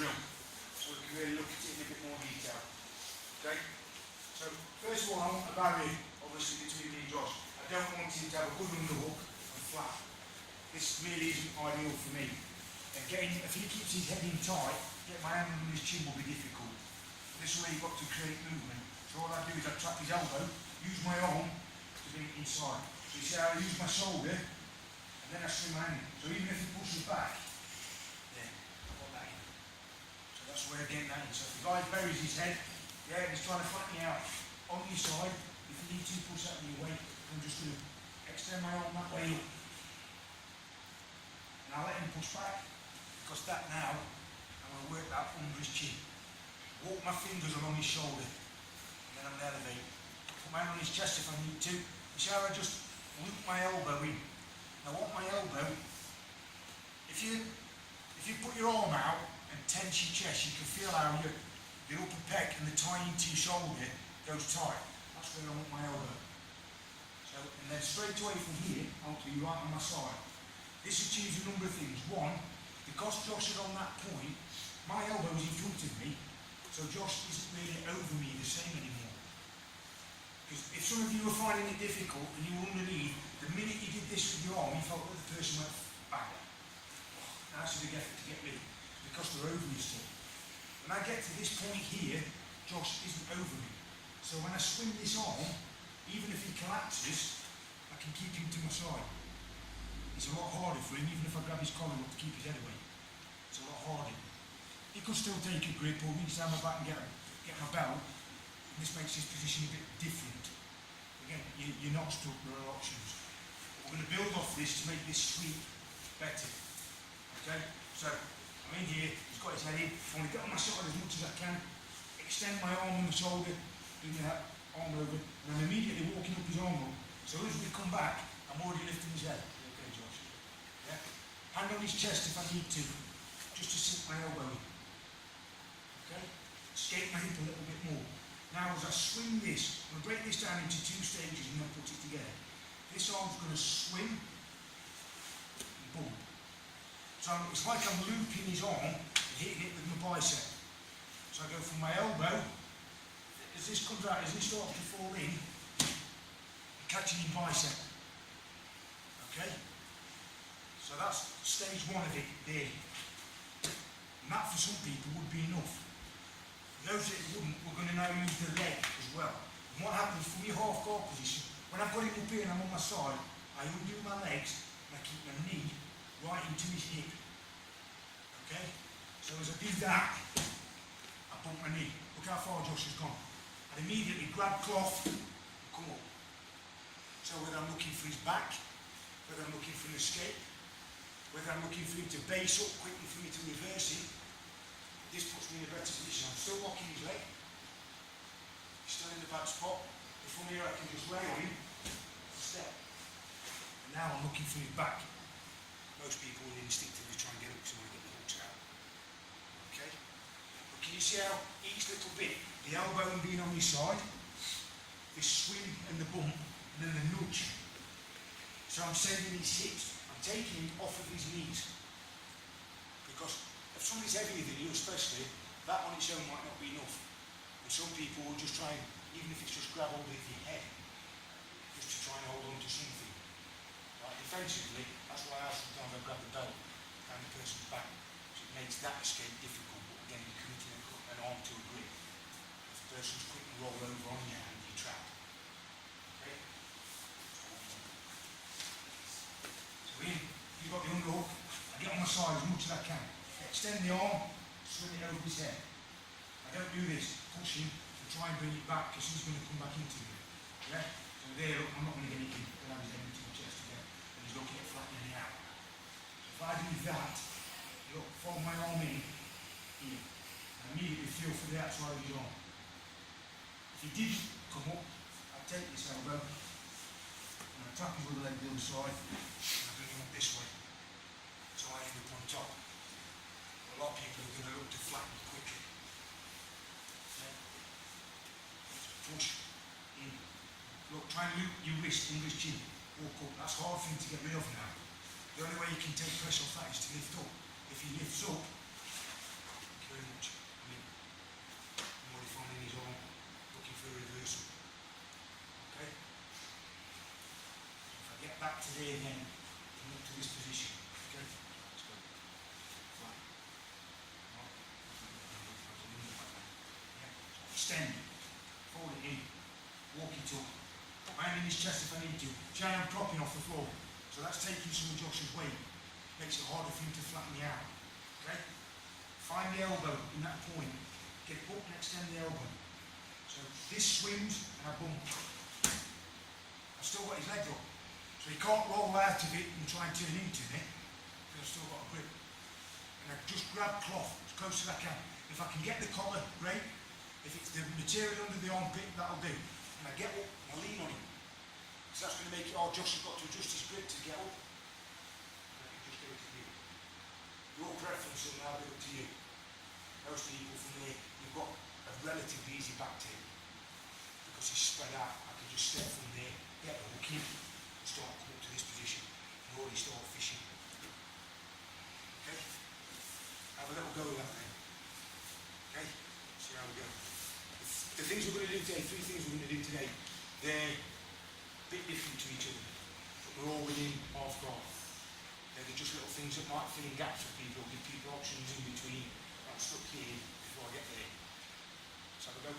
drill, so we can really look at it in a bit more detail. Okay? So, first of all, I want a barrier, obviously, between me and Josh. I don't want him to have a good underhook and flat. This really isn't ideal for me. Again, if he keeps his head in tight, get my hand under his chin will be difficult. This is where you've got to create movement. So all I do is I trap his elbow, use my arm to bring it inside. So you see how I use my shoulder, and then I swing my hand. So even if he pushes back, there, I've got that in. So that's where I'm getting that in. So if the guy buries his head, yeah, and he's trying to flatten you out on your side, if you need to push that in your way, I'm just going to extend my arm that way up. And I'll let him push back, because that now, I'm going to work that under his chin. Walk my fingers along his shoulder, and then I'm going to elevate. Put my hand on his chest if I need to. You see how I just loop my elbow in. Now what my elbow, if you put your arm out and tense your chest, you can feel how the upper pec and the tie into your shoulder goes tight. That's where I want my elbow. So, and then straight away from here, I'll be right on my side. This achieves a number of things. One, because Josh is on that point, my elbow is in front of me, so Josh isn't really over me the same anymore. Because if some of you were finding it difficult and you were underneath, the minute you did this with your arm, you felt that the person went back. That's a big effort to get rid of, because they're over you still. When I get to this point here, Josh isn't over me. So when I swing this arm, even if he collapses, I can keep him to my side. It's a lot harder for him, even if I grab his collar up to keep his head away. It's a lot harder. He could still take a grip or reach down my back and get my belt. And this makes his position a bit different. Again, you're not stuck, there are options. We're going to build off this to make this sweep better. Okay? So, I'm in here, he's got his head in. I want to get on my side as much as I can. Extend my arm on the shoulder, bring that arm over, and I'm immediately walking up his arm up. So as we come back, I'm already lifting his head. Okay, Josh? Yeah? Hand on his chest if I need to, just to sink my elbow in. Okay? Escape my hip a little bit more. Now as I swing this, I'm going to break this down into two stages and then put it together. This arm's going to swing, and boom. So it's like I'm looping his arm and hitting it with my bicep. So I go from my elbow, as this comes out, as this starts to fall in, I'm catching his bicep. Okay? So that's stage one of it there. And that for some people would be enough. For those that wouldn't, we're going to now use the leg as well. And what happens from your half guard position, when I've got him up here and I'm on my side, I undo my legs and I keep my knee right into his hip. Okay? So as I do that, I bump my knee. Look how far Josh has gone. And immediately grab cloth and come up. So whether I'm looking for his back, whether I'm looking for an escape, whether I'm looking for him to base up quickly for me to reverse him, this puts me in a better position. I'm still locking his leg. He's still in the bad spot. But from here I can just lay on him, step. And now I'm looking for his back. Most people will instinctively try and get up because they want to get the hooks out. Okay? But can you see how each little bit, the elbow being on his side, this swing and the bump, and then the nudge. So I'm sending his hips, I'm taking him off of his knees. Because if somebody's heavier than you, especially, that on its own might not be enough. And some people will just try and, even if it's just grab hold of your head, just to try and hold on to something. Right, defensively, that's why sometimes I grab the belt down the person's back. So it makes that escape difficult, but again, you're committing an arm to a grip. If the person's quick and roll over on your hand, you're trapped. Okay? So you've got the underhook, I get on my side as much as I can. Extend the arm, swing it over his head. I don't do this, push him and try and bring it back because he's going to come back into me. Yeah? So there, look, I'm not going to get it in. I'll have his head into my chest again. And he's looking at flattening it out. So if I do that, look, follow my arm in here. And immediately feel for the outside of his arm. If he did come up, I'd take this elbow and I'd tap his other leg the other side and I'd bring him up this way. So I end up on top. A lot of people are going to look to flatten quickly. Okay. Push in. Look, try and loop your wrist under his chin. Walk up. That's hard for him to get rid of now. The only way you can take pressure off that is to lift up. If he lifts up, back to there again, and up to this position. Okay? Let's go. Flat. No. Yeah. So extend. Fold it in. Walk it up. Put my hand in his chest if I need to. See, I am propping off the floor. So that's taking some of Josh's weight. Makes it harder for him to flatten me out. Okay? Find the elbow in that point. Get up and extend the elbow. So this swings and I bump. I've still got his leg up. So he can't roll out of it and try and turn into me. Because I've still got a grip. And I just grab cloth as close as I can. If I can get the collar, great. If it's the material under the armpit, that'll do. And I get up and I lean on him. So that's going to make it hard. Josh has got to adjust his grip to get up. Let me just go to you. Your preference will now be up to you. Most people from there, you've got a relatively easy back tape. Because he's spread out, I can just step from there, get the hook in, and start coming up to this position, and already start fishing. Okay? Have a little go with that then. Okay? See how we go. The things we're going to do today, 3 things we're going to do today, they're a bit different to each other, but we're all within half guard. They're just little things that might fill in gaps for people, give people options in between. I'm stuck here before I get there. Let's have a go.